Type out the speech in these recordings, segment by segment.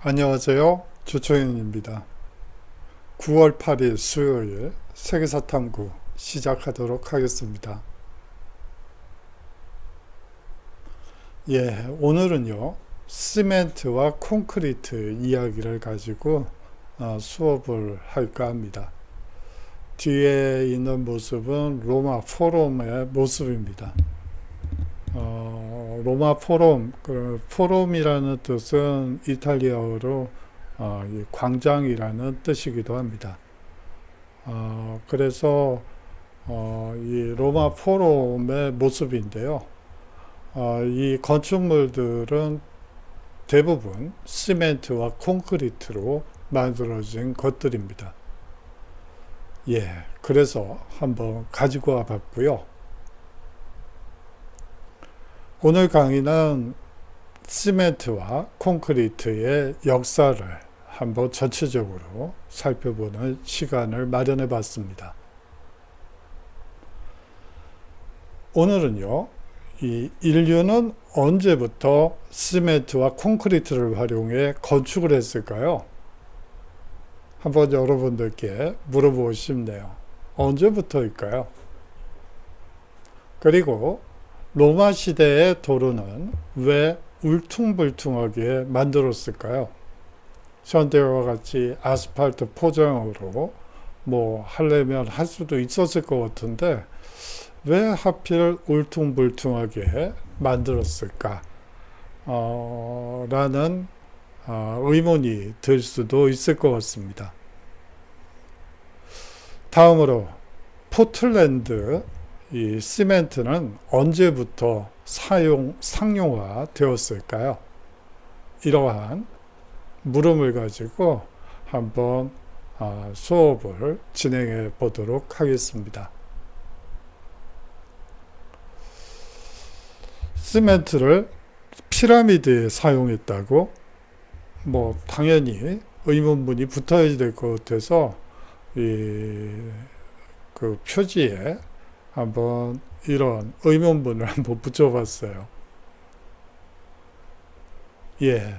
안녕하세요. 주초연입니다. 9월 8일 수요일 세계사 탐구 시작하도록 하겠습니다. 오늘은요, 시멘트와 콘크리트 이야기를 가지고 수업을 할까 합니다. 뒤에 있는 모습은 로마 포럼의 모습입니다. 로마 포럼, 포럼이라는 뜻은 이탈리아어로 이 광장이라는 뜻이기도 합니다. 그래서 이 로마 포럼의 모습인데요. 이 건축물들은 대부분 시멘트와 콘크리트로 만들어진 것들입니다. 그래서 한번 가지고 와 봤고요. 오늘 강의는 시멘트와 콘크리트의 역사를 한번 전체적으로 살펴보는 시간을 마련해 봤습니다. 오늘은요, 이 인류는 언제부터 시멘트와 콘크리트를 활용해 건축을 했을까요? 한번 여러분들께 물어보고 싶네요. 언제부터일까요? 그리고 로마 시대의 도로는 왜 울퉁불퉁하게 만들었을까요? 현대와 같이 아스팔트 포장으로 하려면 할 수도 있었을 것 같은데 왜 하필 울퉁불퉁하게 만들었을까? 라는 의문이 들 수도 있을 것 같습니다. 다음으로 포틀랜드 이 시멘트는 언제부터 상용화 되었을까요? 이러한 물음을 가지고 한번 수업을 진행해 보도록 하겠습니다. 시멘트를 피라미드에 사용했다고? 당연히 의문문이 붙어야 될 것 같아서 그 표지에 한번 이런 의문문을 한번 붙여봤어요.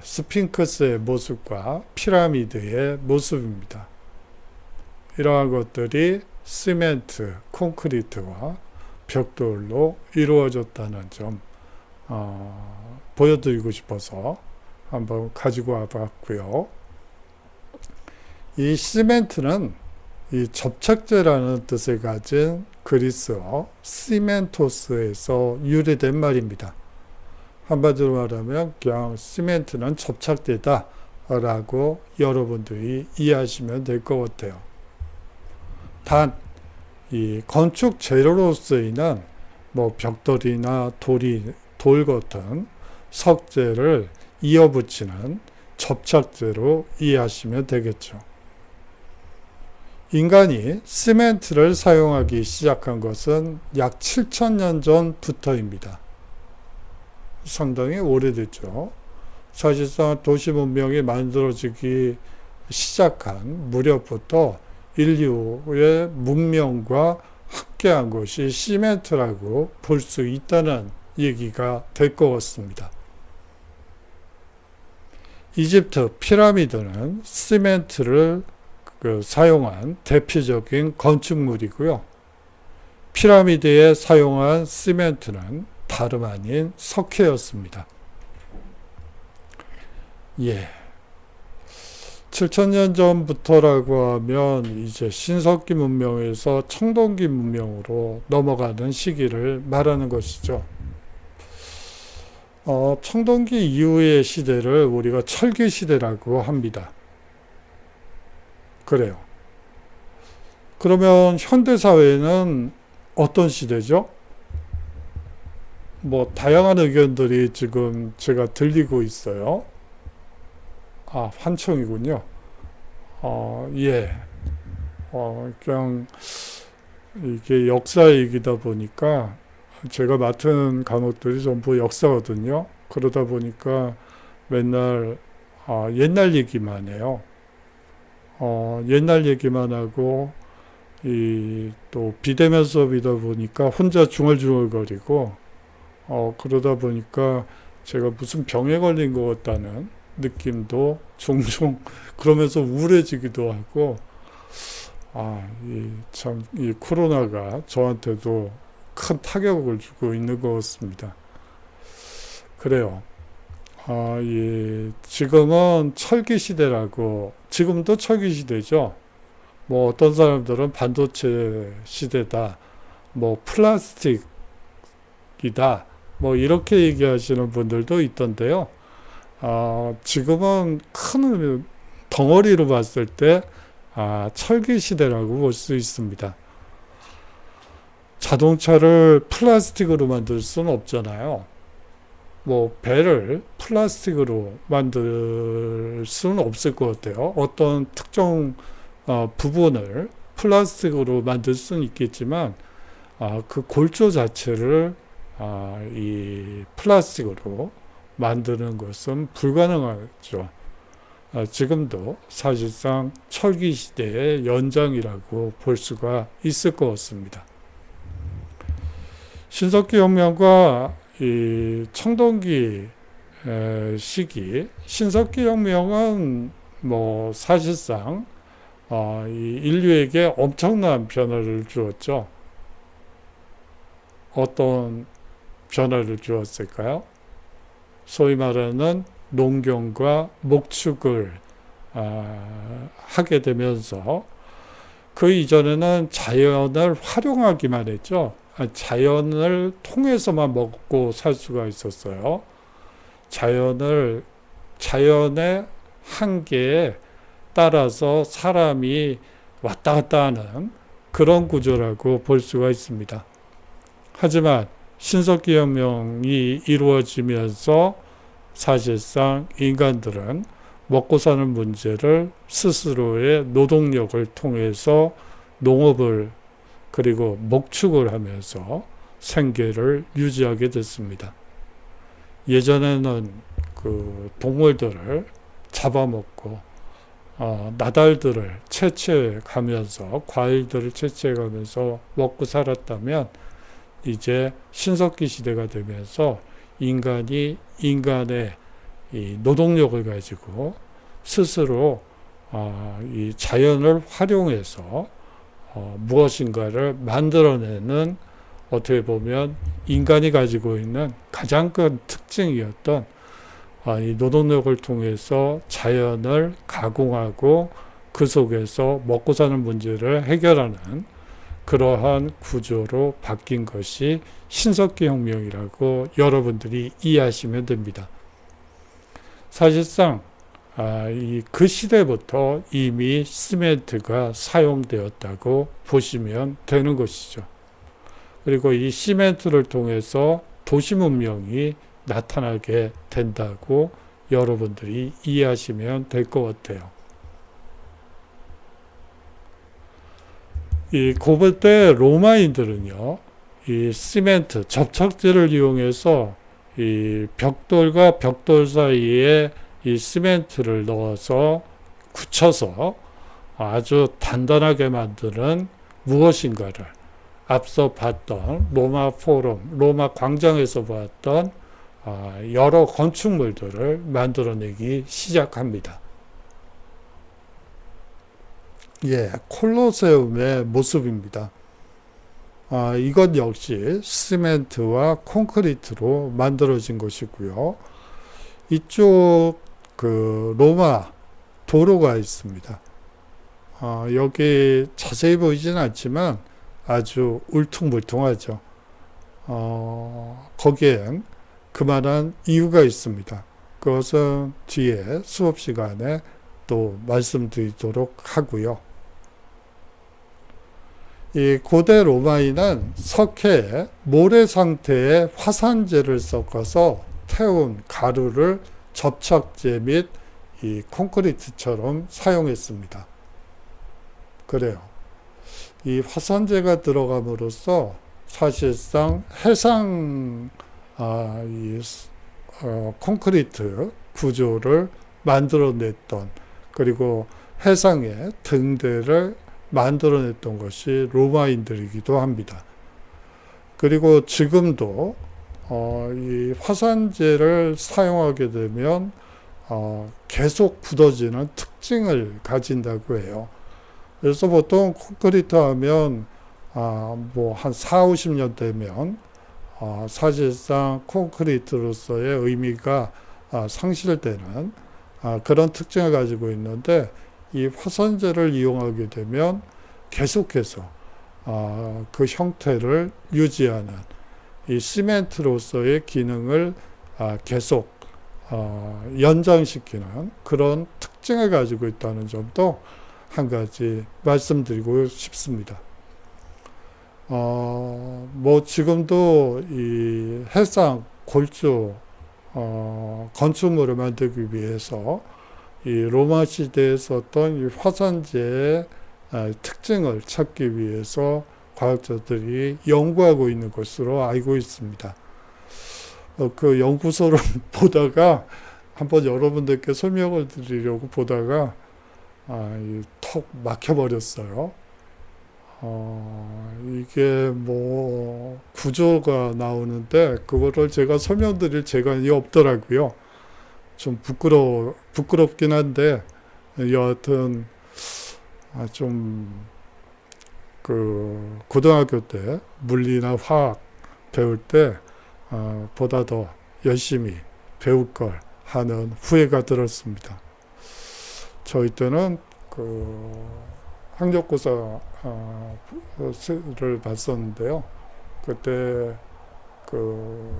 스핑크스의 모습과 피라미드의 모습입니다. 이러한 것들이 시멘트, 콘크리트와 벽돌로 이루어졌다는 점 보여드리고 싶어서 한번 가지고 와봤고요. 이 시멘트는 이 접착제라는 뜻을 가진 그리스어 시멘토스에서 유래된 말입니다. 한마디로 말하면 그냥 시멘트는 접착제다 라고 여러분들이 이해하시면 될 것 같아요. 단, 이 건축 재료로 쓰이는 벽돌이나 돌 같은 석재를 이어붙이는 접착제로 이해하시면 되겠죠. 인간이 시멘트를 사용하기 시작한 것은 약 7,000년 전부터입니다. 상당히 오래됐죠. 사실상 도시 문명이 만들어지기 시작한 무렵부터 인류의 문명과 함께한 것이 시멘트라고 볼 수 있다는 얘기가 될 것 같습니다. 이집트 피라미드는 시멘트를 사용한 대표적인 건축물이고요. 피라미드에 사용한 시멘트는 다름 아닌 석회였습니다. 7,000년 전부터라고 하면 이제 신석기 문명에서 청동기 문명으로 넘어가는 시기를 말하는 것이죠. 청동기 이후의 시대를 우리가 철기 시대라고 합니다. 그래요. 그러면 현대사회는 어떤 시대죠? 다양한 의견들이 지금 제가 들리고 있어요. 환청이군요. 그냥 이게 역사 얘기다 보니까 제가 맡은 과목들이 전부 역사거든요. 그러다 보니까 맨날 옛날 얘기만 해요. 옛날 얘기만 하고 또 비대면 수업이다 보니까 혼자 중얼중얼거리고 그러다 보니까 제가 무슨 병에 걸린 것 같다는 느낌도 종종 그러면서 우울해지기도 하고, 이 코로나가 저한테도 큰 타격을 주고 있는 것 같습니다. 그래요. 지금은 철기 시대라고, 지금도 철기 시대죠. 뭐 어떤 사람들은 반도체 시대다, 뭐 플라스틱이다, 뭐 이렇게 얘기하시는 분들도 있던데요. 지금은 큰 덩어리로 봤을 때 철기 시대라고 볼 수 있습니다. 자동차를 플라스틱으로 만들 수는 없잖아요. 뭐 배를 플라스틱으로 만들 수는 없을 것 같아요. 어떤 특정 부분을 플라스틱으로 만들 수는 있겠지만 그 골조 자체를 이 플라스틱으로 만드는 것은 불가능하죠. 지금도 사실상 철기 시대의 연장이라고 볼 수가 있을 것 같습니다. 신석기 혁명과 이 청동기 시기, 신석기 혁명은 뭐 사실상 이 인류에게 엄청난 변화를 주었죠. 어떤 변화를 주었을까요? 소위 말하는 농경과 목축을 하게 되면서 그 이전에는 자연을 활용하기만 했죠. 자연을 통해서만 먹고 살 수가 있었어요. 자연의 한계에 따라서 사람이 왔다 갔다 하는 그런 구조라고 볼 수가 있습니다. 하지만 신석기 혁명이 이루어지면서 사실상 인간들은 먹고 사는 문제를 스스로의 노동력을 통해서 농업을 그리고 목축을 하면서 생계를 유지하게 됐습니다. 예전에는 그 동물들을 잡아먹고 나달들을 채취해가면서 과일들을 채취해가면서 먹고 살았다면 이제 신석기 시대가 되면서 인간이 인간의 이 노동력을 가지고 스스로 이 자연을 활용해서 무엇인가를 만들어내는 어떻게 보면 인간이 가지고 있는 가장 큰 특징이었던 이 노동력을 통해서 자연을 가공하고 그 속에서 먹고 사는 문제를 해결하는 그러한 구조로 바뀐 것이 신석기 혁명이라고 여러분들이 이해하시면 됩니다. 사실상 그 시대부터 이미 시멘트가 사용되었다고 보시면 되는 것이죠. 그리고 이 시멘트를 통해서 도시 문명이 나타나게 된다고 여러분들이 이해하시면 될 것 같아요. 이 고대 로마인들은요, 이 시멘트, 접착제를 이용해서 이 벽돌과 벽돌 사이에 이 시멘트를 넣어서 굳혀서 아주 단단하게 만드는 무엇인가를 앞서 봤던 로마 포럼, 로마 광장에서 봤던 여러 건축물들을 만들어내기 시작합니다. 콜로세움의 모습입니다. 이것 역시 시멘트와 콘크리트로 만들어진 것이고요. 이쪽 로마 도로가 있습니다. 여기 자세히 보이진 않지만 아주 울퉁불퉁하죠. 거기엔 그만한 이유가 있습니다. 그것은 뒤에 수업 시간에 또 말씀드리도록 하고요. 이 고대 로마인은 석회에 모래 상태의 화산재를 섞어서 태운 가루를 접착제 및 이 콘크리트처럼 사용했습니다. 그래요. 이 화산재가 들어감으로써 사실상 해상 콘크리트 구조를 만들어냈던, 그리고 해상의 등대를 만들어냈던 것이 로마인들이기도 합니다. 그리고 지금도 이 화산재를 사용하게 되면 계속 굳어지는 특징을 가진다고 해요. 그래서 보통 콘크리트 하면 뭐 한 4, 50년 되면 사실상 콘크리트로서의 의미가 상실되는 그런 특징을 가지고 있는데, 이 화산재를 이용하게 되면 계속해서 그 형태를 유지하는 이 시멘트로서의 기능을 계속 연장시키는 그런 특징을 가지고 있다는 점도 한 가지 말씀드리고 싶습니다. 뭐 지금도 이 해상 골조 건축물을 만들기 위해서 이 로마 시대에 썼던 이 화산재의 특징을 찾기 위해서 과학자들이 연구하고 있는 것으로 알고 있습니다. 그 연구소를 보다가 한번 여러분들께 설명을 드리려고 보다가 턱 막혀버렸어요. 이게 뭐 구조가 나오는데 그거를 제가 설명드릴 재간이 없더라고요. 좀 부끄럽긴 한데, 여하튼 좀 그 고등학교 때 물리나 화학 배울 때 보다 더 열심히 배울 걸 하는 후회가 들었습니다. 저희 때는 그 학력고사를 봤었는데요. 그때 그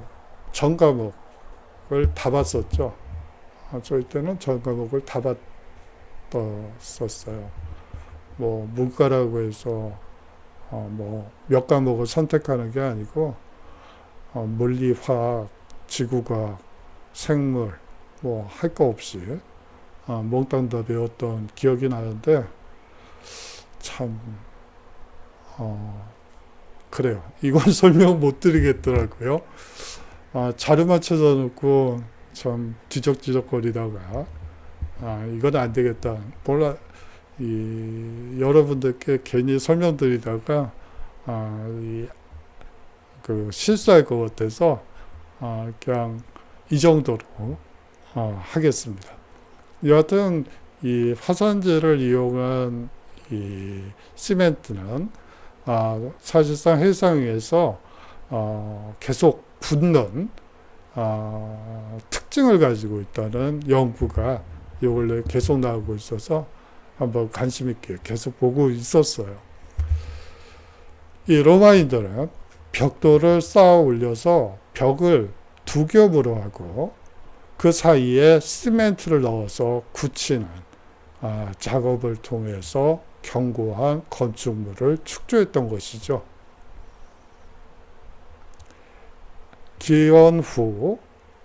전 과목을 다 봤었죠. 저희 때는 전 과목을 다 봤었어요. 뭐 문과라고 해서 뭐 몇 과목을 선택하는 게 아니고 물리, 화학, 지구과학, 생물 뭐 할 거 없이 몽땅 다 배웠던 기억이 나는데, 참 그래요. 이건 설명 못 드리겠더라고요. 자료만 찾아놓고 참 뒤적뒤적거리다가 이건 안 되겠다. 몰라, 여러분들께 괜히 설명드리다가 그 실수할 것 같아서 그냥 이 정도로 하겠습니다. 여하튼 이 화산재를 이용한 이 시멘트는 사실상 해상 위에서 계속 굳는 특징을 가지고 있다는 연구가 요 근래 계속 나오고 있어서 한번 관심 있게 계속 보고 있었어요. 이 로마인들은 벽돌을 쌓아 올려서 벽을 두 겹으로 하고 그 사이에 시멘트를 넣어서 굳히는 작업을 통해서 견고한 건축물을 축조했던 것이죠. 기원 후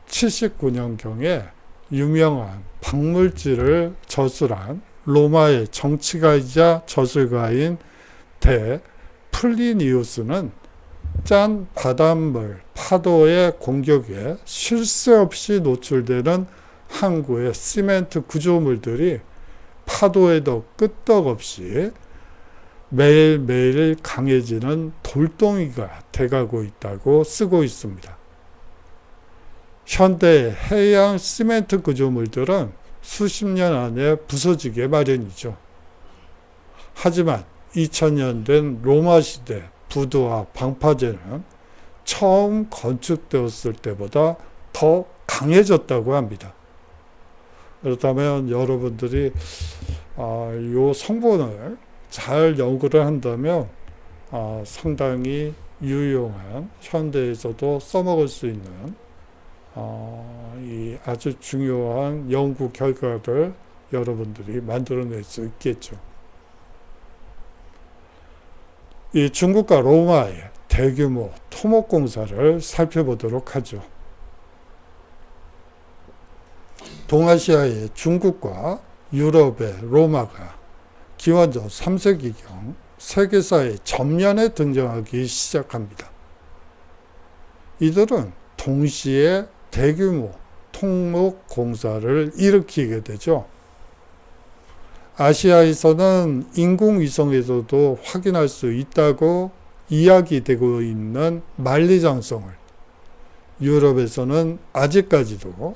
79년경에 유명한 박물지를 저술한 로마의 정치가이자 저술가인 대 플리니우스는 짠 바닷물 파도의 공격에 쉴 새 없이 노출되는 항구의 시멘트 구조물들이 파도에도 끄떡없이 매일매일 강해지는 돌덩이가 돼가고 있다고 쓰고 있습니다. 현대 해양 시멘트 구조물들은 수십 년 안에 부서지게 마련이죠. 하지만 2000년 된 로마 시대 부두와 방파제는 처음 건축되었을 때보다 더 강해졌다고 합니다. 그렇다면 여러분들이 이 성분을 잘 연구를 한다면 상당히 유용한, 현대에서도 써먹을 수 있는 이 아주 중요한 연구 결과를 여러분들이 만들어낼 수 있겠죠. 이 중국과 로마의 대규모 토목공사를 살펴보도록 하죠. 동아시아의 중국과 유럽의 로마가 기원전 3세기경 세계사의 전면에 등장하기 시작합니다. 이들은 동시에 대규모 토목공사를 일으키게 되죠. 아시아에서는 인공위성에서도 확인할 수 있다고 이야기되고 있는 만리장성을, 유럽에서는 아직까지도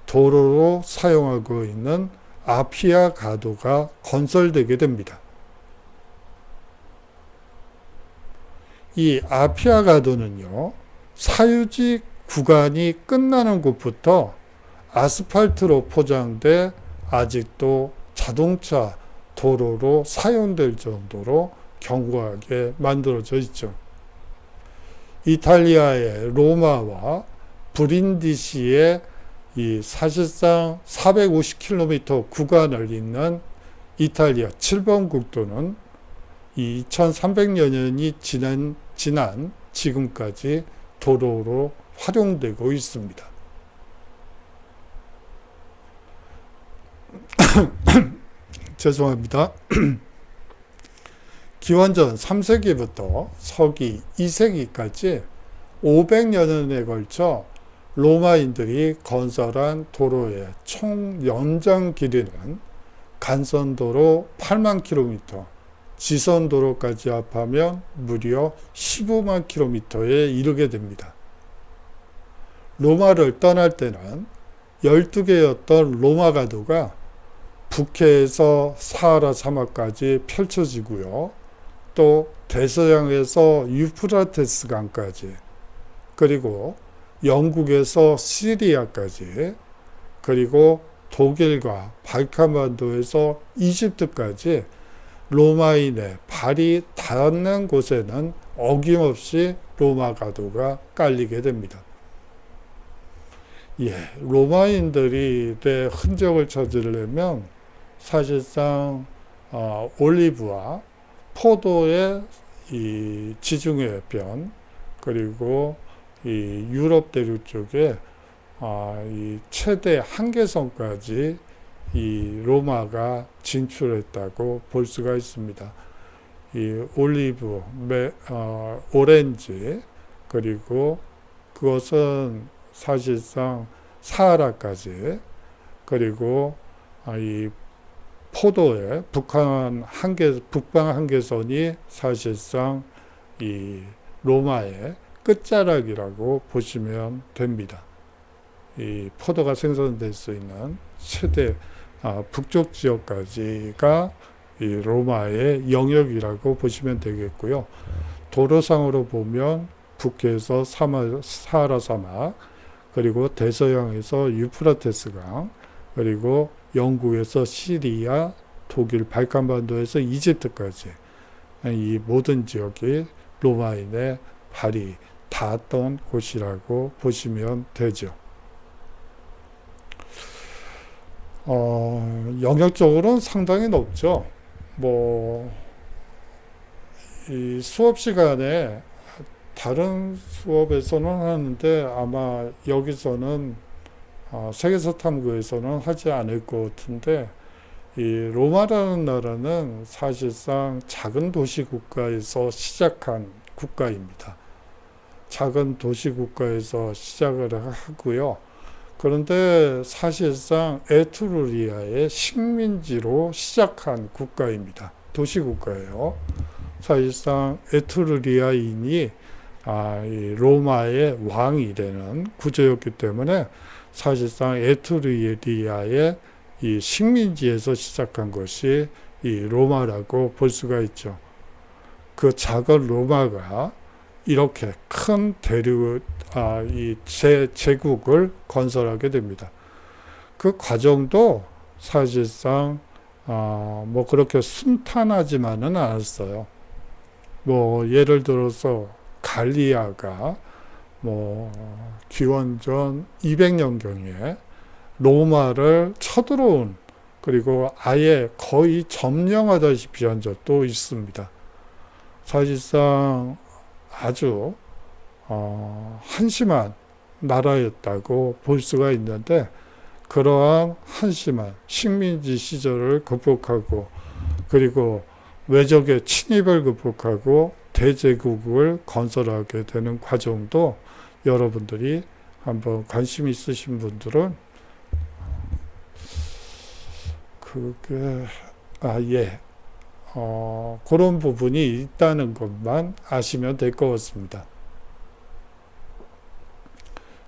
도로로 사용하고 있는 아피아 가도가 건설되게 됩니다. 이 아피아 가도는요, 사유지 구간이 끝나는 곳부터 아스팔트로 포장돼 아직도 자동차 도로로 사용될 정도로 견고하게 만들어져 있죠. 이탈리아의 로마와 브린디시의 이 사실상 450km 구간을 잇는 이탈리아 7번 국도는 2300년이 지난 지금까지 도로로 활용되고 있습니다. 죄송합니다. 기원전 3세기부터 서기 2세기까지 500년에 걸쳐 로마인들이 건설한 도로의 총 연장 길이는 간선도로 8만 킬로미터, 지선도로까지 합하면 무려 15만 킬로미터에 이르게 됩니다. 로마를 떠날 때는 12개였던 로마 가도가 북해에서 사하라 사막까지 펼쳐지고요. 또 대서양에서 유프라테스 강까지, 그리고 영국에서 시리아까지, 그리고 독일과 발칸반도에서 이집트까지 로마인의 발이 닿는 곳에는 어김없이 로마 가도가 깔리게 됩니다. 로마인들이 흔적을 찾으려면 사실상 올리브와 포도의 이 지중해 변, 그리고 이 유럽 대륙 쪽에 이 최대 한계선까지 이 로마가 진출했다고 볼 수가 있습니다. 이 올리브, 오렌지, 그리고 그것은 사실상 사하라까지, 그리고 이 포도의 북방 한계선이 사실상 이 로마의 끝자락이라고 보시면 됩니다. 이 포도가 생산될 수 있는 최대 북쪽 지역까지가 이 로마의 영역이라고 보시면 되겠고요. 도로상으로 보면 북해에서 사하라 사막, 그리고 대서양에서 유프라테스 강, 그리고 영국에서 시리아, 독일 발칸반도에서 이집트까지 이 모든 지역이 로마인의 발이 닿았던 곳이라고 보시면 되죠. 영역적으로는 상당히 높죠. 이 수업 시간에 다른 수업에서는 하는데 아마 여기서는 세계사 탐구에서는 하지 않을 것 같은데, 이 로마라는 나라는 사실상 작은 도시 국가에서 시작한 국가입니다. 작은 도시 국가에서 시작을 하고요. 그런데 사실상 에트루리아의 식민지로 시작한 국가입니다. 도시 국가예요. 사실상 에트루리아인이 이 로마의 왕이 되는 구조였기 때문에 사실상 에트루리아의 이 식민지에서 시작한 것이 이 로마라고 볼 수가 있죠. 그 작은 로마가 이렇게 큰 이 제국을 건설하게 됩니다. 그 과정도 사실상 그렇게 순탄하지만은 않았어요. 예를 들어서 갈리아가 기원전 200년경에 로마를 쳐들어온, 그리고 아예 거의 점령하다시피 한 적도 있습니다. 사실상 아주 한심한 나라였다고 볼 수가 있는데, 그러한 한심한 식민지 시절을 극복하고, 그리고 외적의 침입을 극복하고 대제국을 건설하게 되는 과정도 여러분들이 한번 관심 있으신 분들은 그런 부분이 있다는 것만 아시면 될 것 같습니다.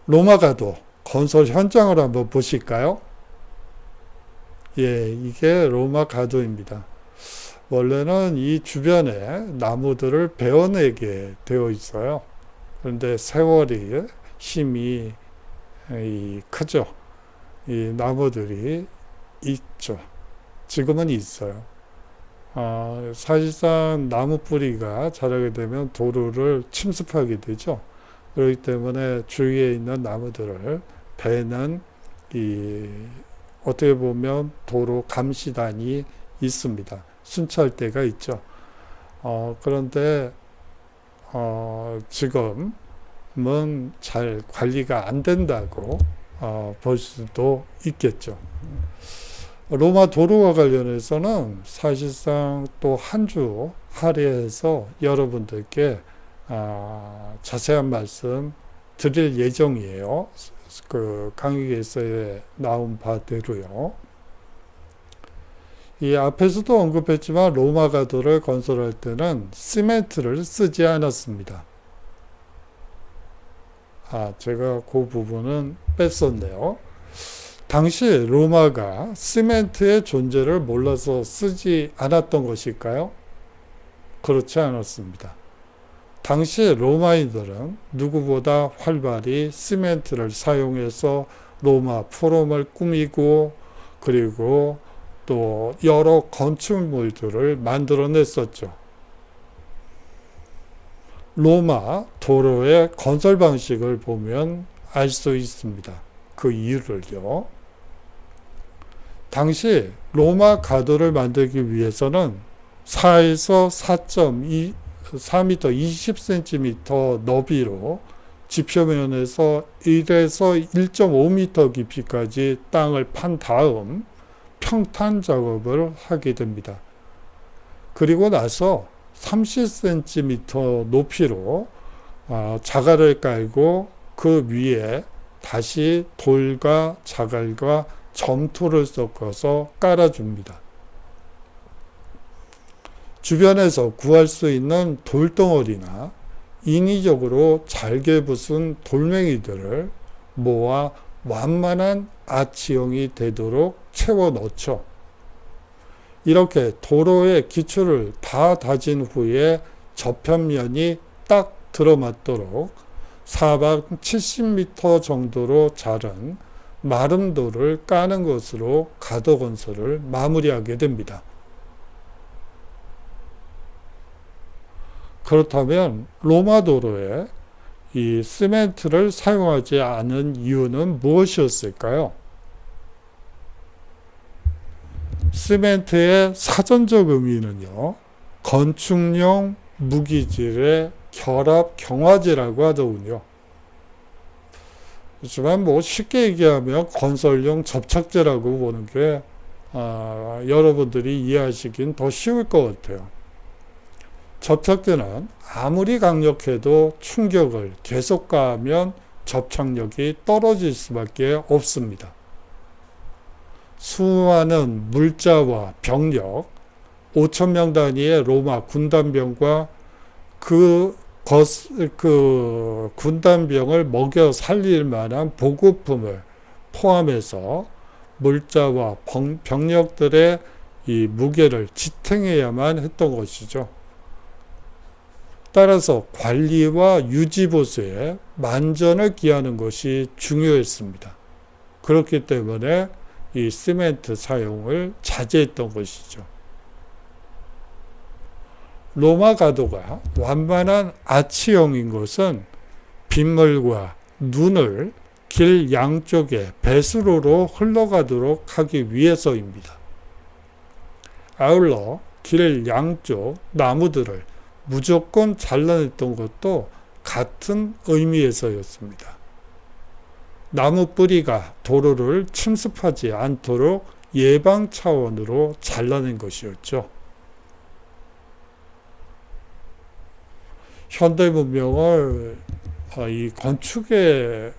로마가도 건설 현장을 한번 보실까요? 예, 이게 로마 가도입니다. 원래는 이 주변에 나무들을 베어내게 되어 있어요. 그런데 세월이 힘이 크죠. 이 나무들이 있죠. 지금은 있어요. 사실상 나무 뿌리가 자라게 되면 도로를 침습하게 되죠. 그렇기 때문에 주위에 있는 나무들을 베는 어떻게 보면 도로 감시단이 있습니다. 순찰대가 있죠. 그런데 지금은 잘 관리가 안 된다고 볼 수도 있겠죠. 로마 도로와 관련해서는 사실상 또 한 주 할애해서 여러분들께 자세한 말씀 드릴 예정이에요. 그 강의에서의 나온 바대로요. 이 앞에서도 언급했지만 로마 가도를 건설할 때는 시멘트를 쓰지 않았습니다. 제가 그 부분은 뺐었네요. 당시 로마가 시멘트의 존재를 몰라서 쓰지 않았던 것일까요? 그렇지 않았습니다. 당시 로마인들은 누구보다 활발히 시멘트를 사용해서 로마 포럼을 꾸미고 그리고 또 여러 건축물들을 만들어냈었죠. 로마 도로의 건설 방식을 보면 알 수 있습니다. 그 이유를요. 당시 로마 가도를 만들기 위해서는 4에서 4.2 4m 20cm 너비로 지표면에서 1에서 1.5m 깊이까지 땅을 판 다음 평탄 작업을 하게 됩니다. 그리고 나서 30cm 높이로 자갈을 깔고 그 위에 다시 돌과 자갈과 점토를 섞어서 깔아줍니다. 주변에서 구할 수 있는 돌덩어리나 인위적으로 잘게 부순 돌멩이들을 모아 완만한 아치형이 되도록 채워 넣죠. 이렇게 도로의 기초를 다 다진 후에 저편면이 딱 들어맞도록 사박 70m 정도로 자른 마름돌을 까는 것으로 가도 건설을 마무리하게 됩니다. 그렇다면 로마 도로에 이 시멘트를 사용하지 않은 이유는 무엇이었을까요? 시멘트의 사전적 의미는요, 건축용 무기질의 결합 경화제라고 하더군요. 하지만 쉽게 얘기하면 건설용 접착제라고 보는 게 여러분들이 이해하시긴 더 쉬울 것 같아요. 접착제는 아무리 강력해도 충격을 계속 가하면 접착력이 떨어질 수밖에 없습니다. 수많은 물자와 병력, 5,000명 단위의 로마 군단병과 그 군단병을 먹여 살릴 만한 보급품을 포함해서 물자와 병력들의 이 무게를 지탱해야만 했던 것이죠. 따라서 관리와 유지보수에 만전을 기하는 것이 중요했습니다. 그렇기 때문에 이 시멘트 사용을 자제했던 것이죠. 로마 가도가 완만한 아치형인 것은 빗물과 눈을 길 양쪽에 배수로로 흘러가도록 하기 위해서입니다. 아울러 길 양쪽 나무들을 무조건 잘라냈던 것도 같은 의미에서였습니다. 나무 뿌리가 도로를 침습하지 않도록 예방 차원으로 잘라낸 것이었죠. 현대 문명을 이 건축에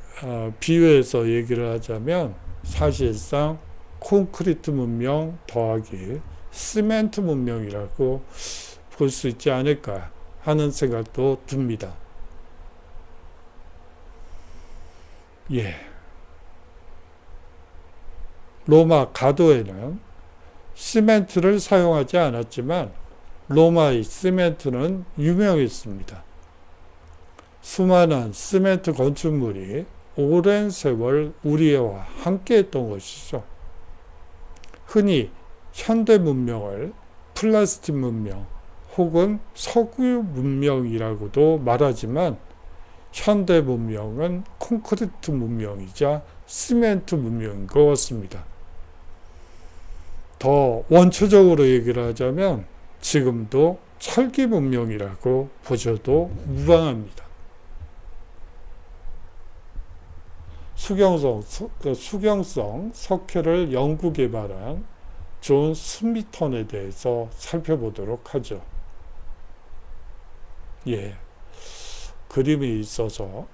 비유해서 얘기를 하자면 사실상 콘크리트 문명 더하기 시멘트 문명이라고 볼 수 있지 않을까 하는 생각도 듭니다. 예. 로마 가도에는 시멘트를 사용하지 않았지만 로마의 시멘트는 유명했습니다. 수많은 시멘트 건축물이 오랜 세월 우리와 함께 했던 것이죠. 흔히 현대 문명을 플라스틱 문명 혹은 석유 문명이라고도 말하지만 현대 문명은 콘크리트 문명이자 시멘트 문명인 것 같습니다. 더 원초적으로 얘기를 하자면 지금도 철기 문명이라고 보셔도 무방합니다. 수경성 석회를 연구 개발한 존 스미턴에 대해서 살펴보도록 하죠. 예, 그림이 있어서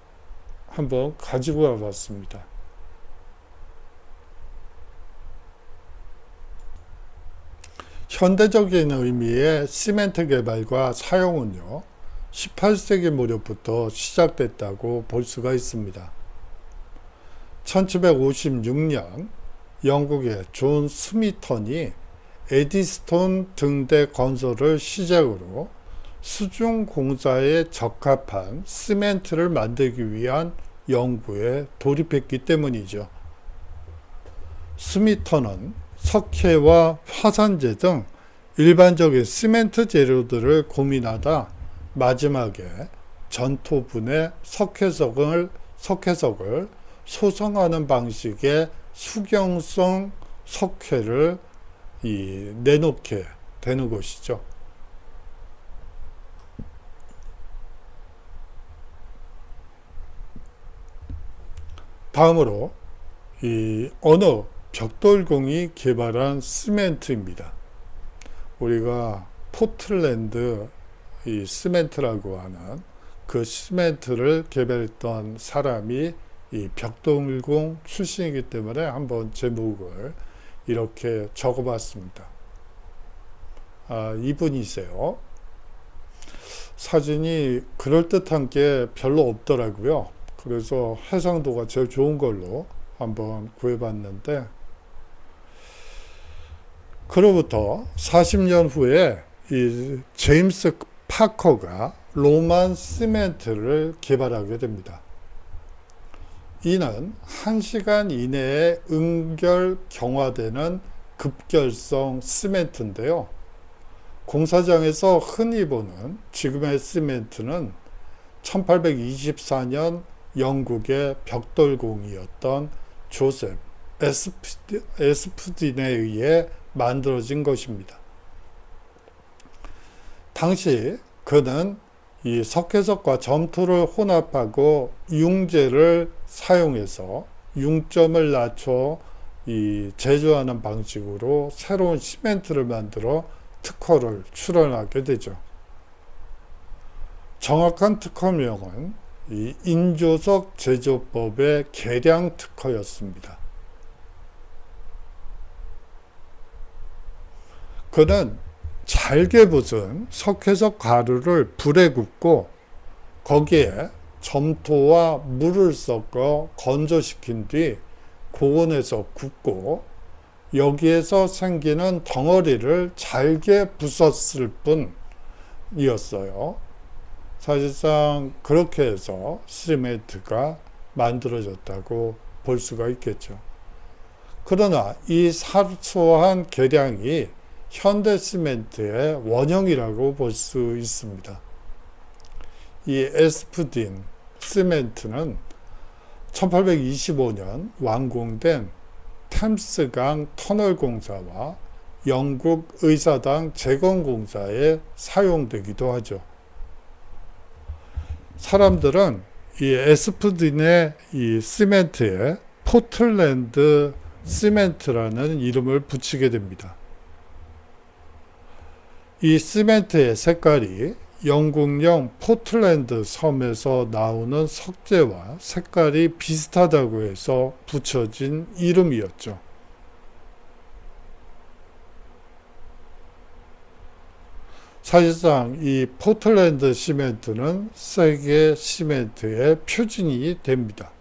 한번 가지고 와봤습니다. 현대적인 의미의 시멘트 개발과 사용은요, 18세기 무렵부터 시작됐다고 볼 수가 있습니다. 1756년 영국의 존 스미턴이 에디스톤 등대 건설을 시작으로 수중 공사에 적합한 시멘트를 만들기 위한 연구에 돌입했기 때문이죠. 스미턴은 석회와 화산재 등 일반적인 시멘트 재료들을 고민하다 마지막에 전토분해 석회석을 소성하는 방식의 수경성 석회를 내놓게 되는 것이죠. 다음으로 어느 벽돌공이 개발한 시멘트입니다. 우리가 포틀랜드 시멘트라고 하는 그 시멘트를 개발했던 사람이 이 벽돌공 출신이기 때문에 한번 제목을 이렇게 적어봤습니다. 이분이세요. 사진이 그럴듯한 게 별로 없더라고요. 그래서 해상도가 제일 좋은 걸로 한번 구해봤는데, 그로부터 40년 후에 이 제임스 파커가 로만 시멘트를 개발하게 됩니다. 이는 1시간 이내에 응결 경화되는 급결성 시멘트인데요. 공사장에서 흔히 보는 지금의 시멘트는 1824년 영국의 벽돌공이었던 조셉 에스프딘에 의해 만들어진 것입니다. 당시 그는 이 석회석과 점토를 혼합하고 융제를 사용해서 융점을 낮춰 제조하는 방식으로 새로운 시멘트를 만들어 특허를 출원하게 되죠. 정확한 특허명은 이 인조석 제조법의 개량 특허였습니다. 그는 잘게 부순 석회석 가루를 불에 굽고 거기에 점토와 물을 섞어 건조시킨 뒤 고온에서 굽고 여기에서 생기는 덩어리를 잘게 부쉈을 뿐이었어요. 사실상 그렇게 해서 시멘트가 만들어졌다고 볼 수가 있겠죠. 그러나 이 사소한 개량이 현대 시멘트의 원형이라고 볼 수 있습니다. 이 에스프딘 시멘트는 1825년 완공된 템스강 터널 공사와 영국 의사당 재건 공사에 사용되기도 하죠. 사람들은 이 에스프딘의 이 시멘트에 포틀랜드 시멘트라는 이름을 붙이게 됩니다. 이 시멘트의 색깔이 영국령 포틀랜드 섬에서 나오는 석재와 색깔이 비슷하다고 해서 붙여진 이름이었죠. 사실상 이 포틀랜드 시멘트는 세계 시멘트의 표준이 됩니다.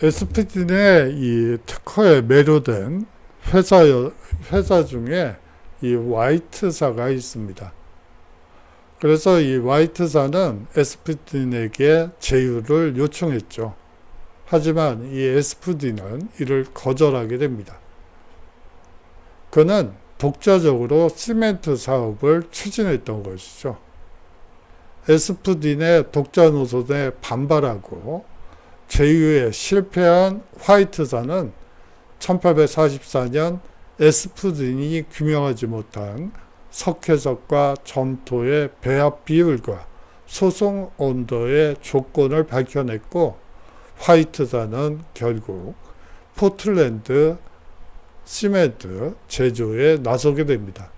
SPD의 이 특허에 매료된 회사 중에 이 화이트사가 있습니다. 그래서 이 화이트사는 SPD에게 제휴를 요청했죠. 하지만 이 SPD는 이를 거절하게 됩니다. 그는 독자적으로 시멘트 사업을 추진했던 것이죠. SPD의 독자 노선에 반발하고 제휴에 실패한 화이트사는 1844년 SPD이 규명하지 못한 석회석과 점토의 배합 비율과 소송 온도의 조건을 밝혀냈고, 화이트사는 결국 포틀랜드 시멘트 제조에 나서게 됩니다.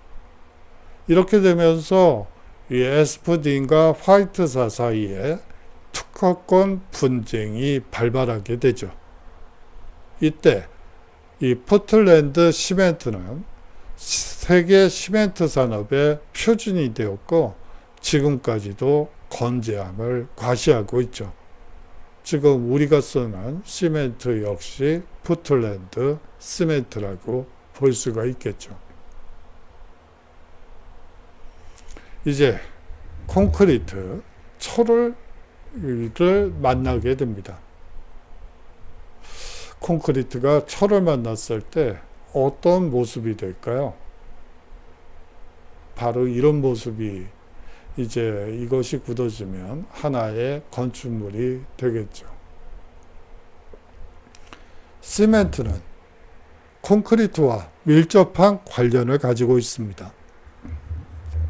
이렇게 되면서 이 SPD과 화이트사 사이에 특허권 분쟁이 발발하게 되죠. 이때 이 포틀랜드 시멘트는 세계 시멘트 산업의 표준이 되었고, 지금까지도 건재함을 과시하고 있죠. 지금 우리가 쓰는 시멘트 역시 포틀랜드 시멘트라고 볼 수가 있겠죠. 이제 콘크리트, 철을 만나게 됩니다. 콘크리트가 철을 만났을 때 어떤 모습이 될까요? 바로 이런 모습이, 이제 이것이 굳어지면 하나의 건축물이 되겠죠. 시멘트는 콘크리트와 밀접한 관련을 가지고 있습니다.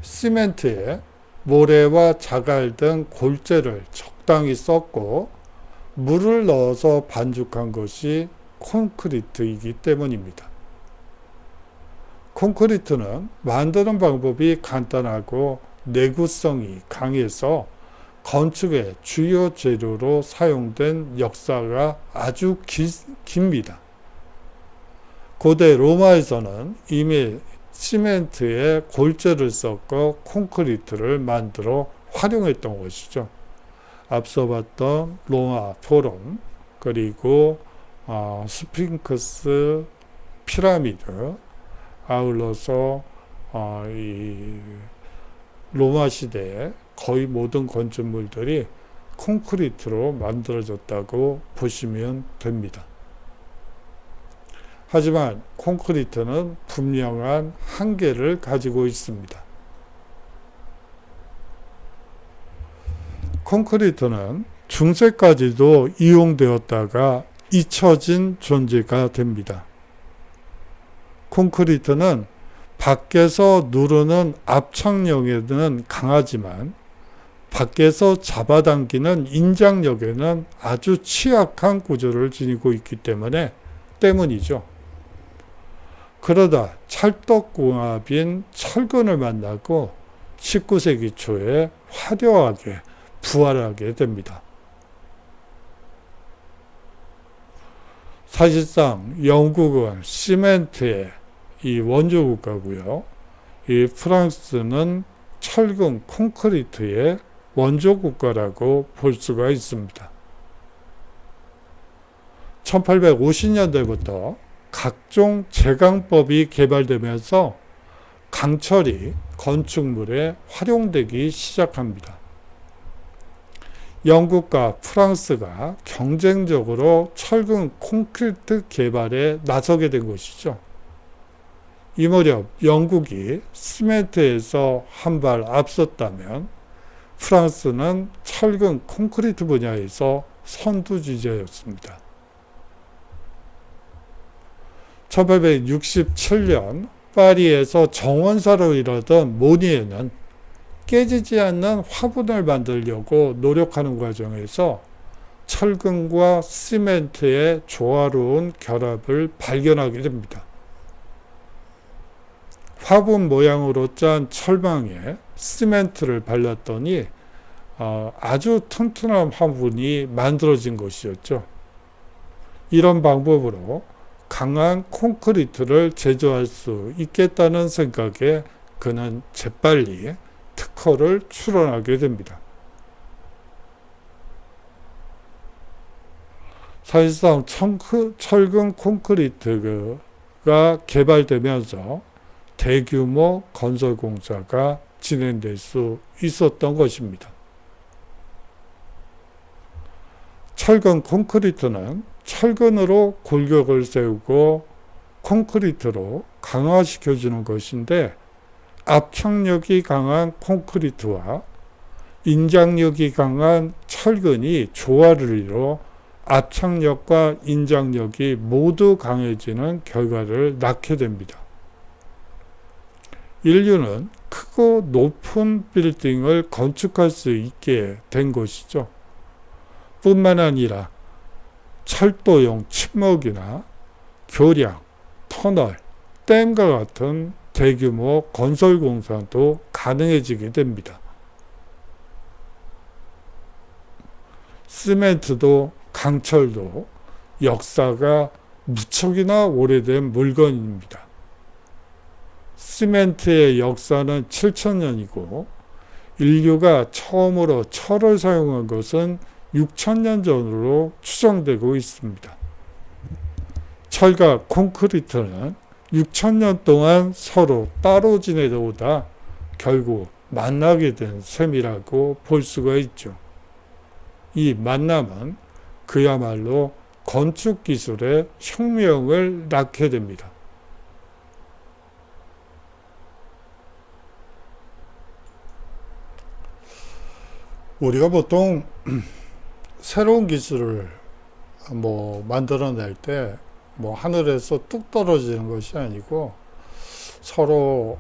시멘트에 모래와 자갈 등 골재를 적당히 섞고 물을 넣어서 반죽한 것이 콘크리트이기 때문입니다. 콘크리트는 만드는 방법이 간단하고 내구성이 강해서 건축의 주요 재료로 사용된 역사가 아주 깁니다. 고대 로마에서는 이미 시멘트에 골재를 섞어 콘크리트를 만들어 활용했던 것이죠. 앞서 봤던 로마 포럼, 그리고 스핑크스 피라미드, 아울러서 이 로마 시대에 거의 모든 건축물들이 콘크리트로 만들어졌다고 보시면 됩니다. 하지만 콘크리트는 분명한 한계를 가지고 있습니다. 콘크리트는 중세까지도 이용되었다가 잊혀진 존재가 됩니다. 콘크리트는 밖에서 누르는 압착력에는 강하지만 밖에서 잡아당기는 인장력에는 아주 취약한 구조를 지니고 있기 때문이죠. 그러다 찰떡궁합인 철근을 만나고 19세기 초에 화려하게 부활하게 됩니다. 사실상 영국은 시멘트의 이 원조 국가고요. 이 프랑스는 철근 콘크리트의 원조 국가라고 볼 수가 있습니다. 1850년대부터 각종 제강법이 개발되면서 강철이 건축물에 활용되기 시작합니다. 영국과 프랑스가 경쟁적으로 철근 콘크리트 개발에 나서게 된 것이죠. 이 무렵 영국이 시멘트에서 한 발 앞섰다면 프랑스는 철근 콘크리트 분야에서 선두주자였습니다. 1867년 파리에서 정원사로 일하던 모니에는 깨지지 않는 화분을 만들려고 노력하는 과정에서 철근과 시멘트의 조화로운 결합을 발견하게 됩니다. 화분 모양으로 짠 철망에 시멘트를 발랐더니 아주 튼튼한 화분이 만들어진 것이었죠. 이런 방법으로 강한 콘크리트를 제조할 수 있겠다는 생각에 그는 재빨리 특허를 출원하게 됩니다. 사실상 철근 콘크리트가 개발되면서 대규모 건설 공사가 진행될 수 있었던 것입니다. 철근 콘크리트는 철근으로 골격을 세우고 콘크리트로 강화시켜주는 것인데, 압착력이 강한 콘크리트와 인장력이 강한 철근이 조화를 이뤄 압착력과 인장력이 모두 강해지는 결과를 낳게 됩니다. 인류는 크고 높은 빌딩을 건축할 수 있게 된 것이죠. 뿐만 아니라 철도용 침목이나 교량, 터널, 댐과 같은 대규모 건설 공사도 가능해지게 됩니다. 시멘트도 강철도 역사가 무척이나 오래된 물건입니다. 시멘트의 역사는 7,000년이고 인류가 처음으로 철을 사용한 것은 6,000년 전으로 추정되고 있습니다. 철과 콘크리트는 6,000년 동안 서로 따로 지내다 결국 만나게 된 셈이라고 볼 수가 있죠. 이 만남은 그야말로 건축 기술의 혁명을 낳게 됩니다. 우리가 보통 새로운 기술을 만들어낼 때 하늘에서 뚝 떨어지는 것이 아니고 서로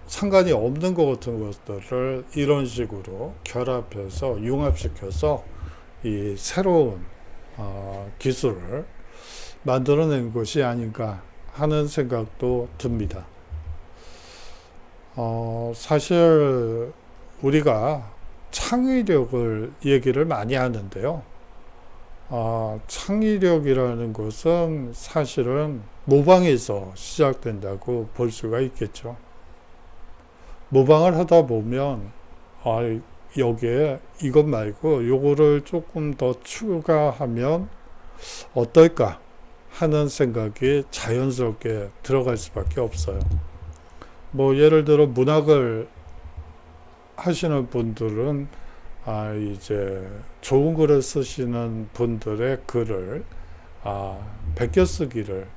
상관이 없는 것 같은 것들을 이런 식으로 결합해서 융합시켜서 이 새로운 기술을 만들어낸 것이 아닌가 하는 생각도 듭니다. 사실 우리가 창의력을 얘기를 많이 하는데요. 창의력이라는 것은 사실은 모방에서 시작된다고 볼 수가 있겠죠. 모방을 하다 보면 여기에 이것 말고 요거를 조금 더 추가하면 어떨까 하는 생각이 자연스럽게 들어갈 수밖에 없어요. 예를 들어 문학을 하시는 분들은 이제 좋은 글을 쓰시는 분들의 글을 베껴 쓰기를,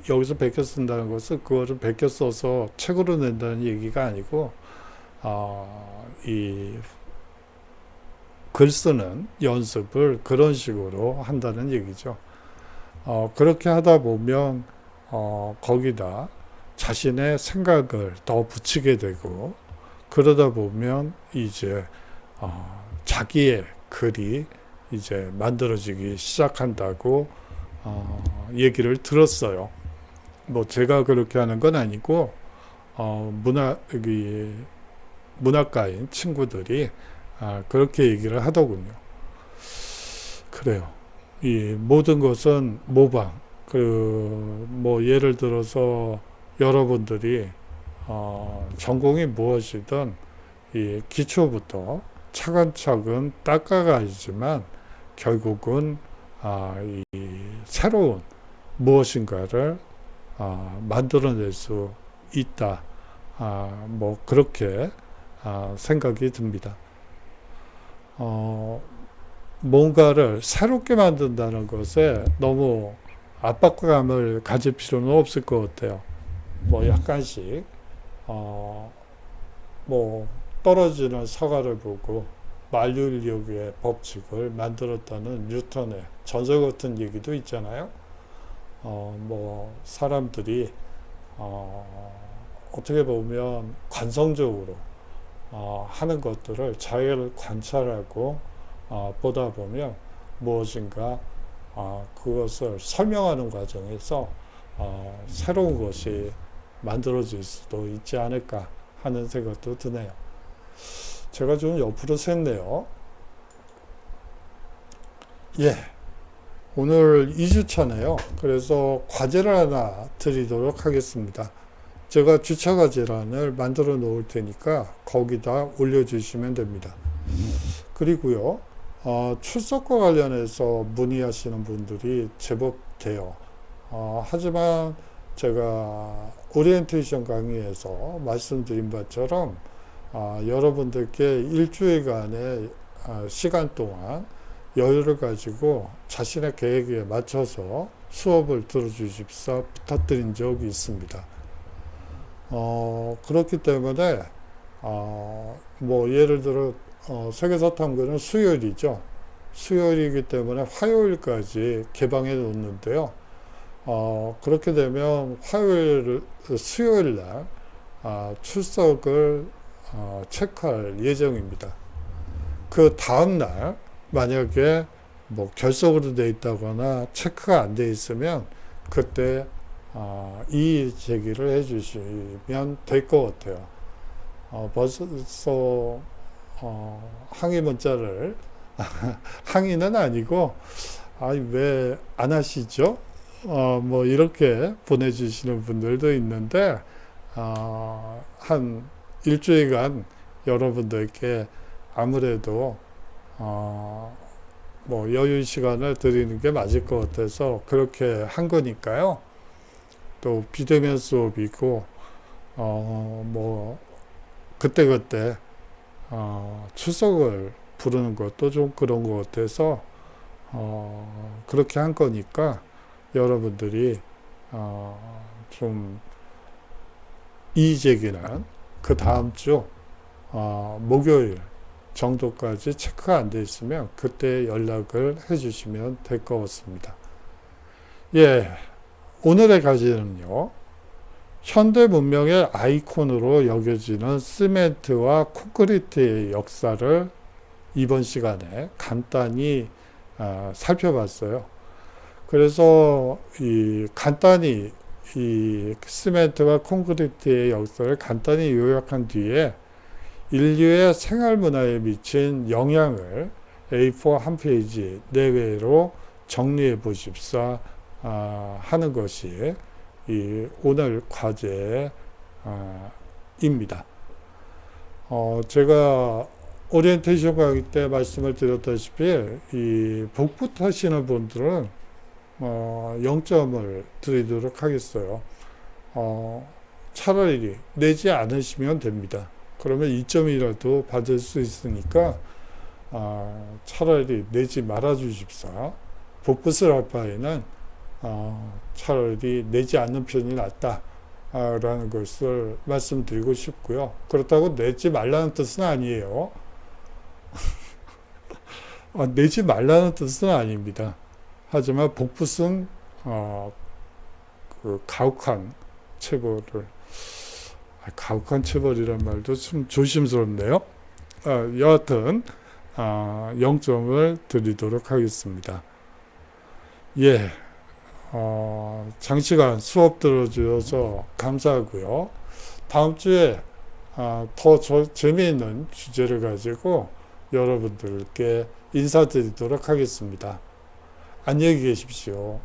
여기서 베껴 쓴다는 것은 그거를 베껴 써서 책으로 낸다는 얘기가 아니고 이 글 쓰는 연습을 그런 식으로 한다는 얘기죠. 그렇게 하다 보면 거기다 자신의 생각을 더 붙이게 되고, 그러다 보면 이제 자기의 글이 이제 만들어지기 시작한다고 얘기를 들었어요. 제가 그렇게 하는 건 아니고 문학가인 친구들이 그렇게 얘기를 하더군요. 그래요. 이 모든 것은 모방. 예를 들어서 여러분들이 전공이 무엇이든 이 기초부터 차근차근 닦아가야지만 결국은 이 새로운 무엇인가를 만들어낼 수 있다. 그렇게 생각이 듭니다. 뭔가를 새롭게 만든다는 것에 너무 압박감을 가질 필요는 없을 것 같아요. 약간씩 떨어지는 사과를 보고 만류인력의 법칙을 만들었다는 뉴턴의 전설 같은 얘기도 있잖아요. 사람들이 어떻게 보면 관성적으로 하는 것들을 잘 관찰하고 보다 보면 무엇인가 그것을 설명하는 과정에서 새로운 것이 만들어질 수도 있지 않을까 하는 생각도 드네요. 제가 좀 옆으로 샜네요. 오늘 2주차네요. 그래서 과제를 하나 드리도록 하겠습니다. 제가 주차 과제란을 만들어 놓을 테니까 거기다 올려주시면 됩니다. 그리고요, 출석과 관련해서 문의하시는 분들이 제법 돼요. 하지만 제가 오리엔테이션 강의에서 말씀드린 바처럼 여러분들께 일주일간의 시간 동안 여유를 가지고 자신의 계획에 맞춰서 수업을 들어주십사 부탁드린 적이 있습니다. 그렇기 때문에 뭐 예를 들어 세계사 탐구는 수요일이죠. 수요일이기 때문에 화요일까지 개방해 놓는데요. 그렇게 되면 수요일 날 출석을 체크할 예정입니다. 그 다음 날 만약에 뭐 결석으로 돼 있다거나 체크가 안 돼 있으면 그때 이의 제기를 해 주시면 될 것 같아요. 벌써 항의 문자를 항의는 아니고 왜 안 하시죠? 뭐 이렇게 보내주시는 분들도 있는데 한 일주일간 여러분들께 아무래도 뭐 여유 시간을 드리는 게 맞을 것 같아서 그렇게 한 거니까요. 또 비대면 수업이고 뭐 그때그때 출석을 부르는 것도 좀 그런 것 같아서 그렇게 한 거니까 여러분들이 좀 이의제기는 그 다음 주 목요일 정도까지 체크가 안 돼 있으면 그때 연락을 해 주시면 될 것 같습니다. 예, 오늘의 과제는요. 현대 문명의 아이콘으로 여겨지는 시멘트와 콘크리트의 역사를 이번 시간에 간단히 살펴봤어요. 그래서 간단히 이 시멘트와 콘크리트의 역사를 간단히 요약한 뒤에 인류의 생활 문화에 미친 영향을 A4 한 페이지 내외로 정리해 보십사 하는 것이 이 오늘 과제입니다. 제가 오리엔테이션 강의 때 말씀을 드렸다시피 이 복부 타시는 분들은 0점을 드리도록 하겠어요. 차라리 내지 않으시면 됩니다. 그러면 2점이라도 받을 수 있으니까 차라리 내지 말아 주십사. 복붙을 할 바에는 차라리 내지 않는 편이 낫다 라는 것을 말씀드리고 싶고요. 그렇다고 내지 말라는 뜻은 아니에요. 내지 말라는 뜻은 아닙니다. 하지만 복붙은 그 가혹한 체벌을 가혹한 체벌이란 말도 좀 조심스럽네요. 여하튼 0점을 드리도록 하겠습니다. 예, 장시간 수업 들어주셔서 감사하고요. 다음 주에 더 재미있는 주제를 가지고 여러분들께 인사드리도록 하겠습니다. 안녕히 계십시오.